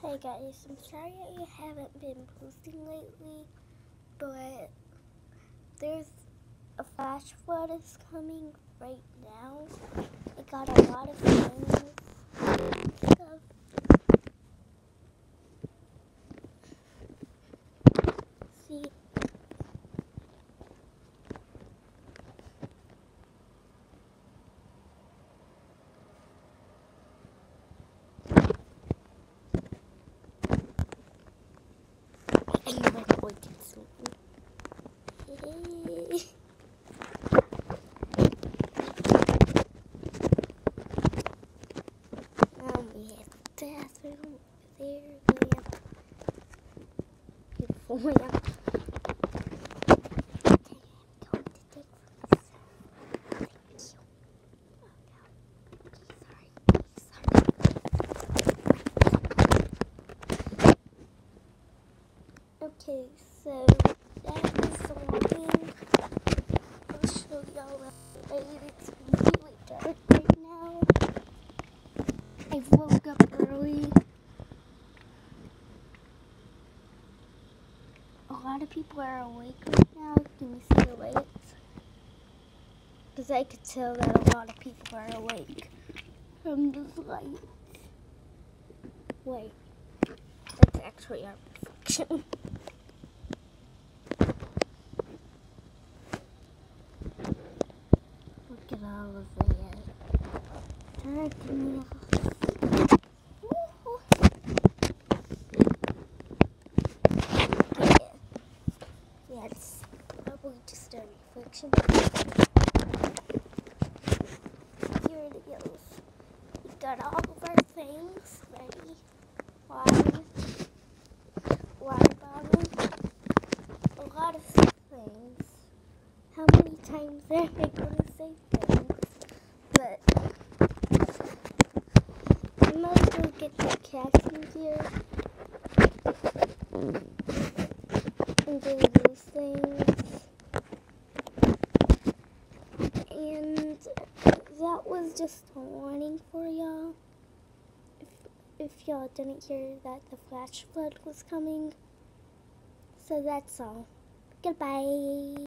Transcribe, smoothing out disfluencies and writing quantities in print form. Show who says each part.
Speaker 1: Hey guys, I'm sorry I haven't been posting lately, but there's a flash flood is coming right now. I got a lot of things and stuff. See, I know my boy can see me. We have the bathroom over there. We have beautiful lamp. Okay, so that is the lighting. I'll show y'all that it's really dark right now. I woke up early. A lot of people are awake right now. Can you see the lights? Because I could tell that a lot of people are awake from those lights. Wait, that's actually our reflection. Look at all of that. Darkness. Yeah, it's probably just a reflection. Here it goes. We got all of our things ready. Water bottle, a lot of things. How many times am I going to say things? But I might as well get the cats in here and do those things. And that was just a warning for y'all. If y'all didn't hear that the flash flood was coming. So that's all. Goodbye.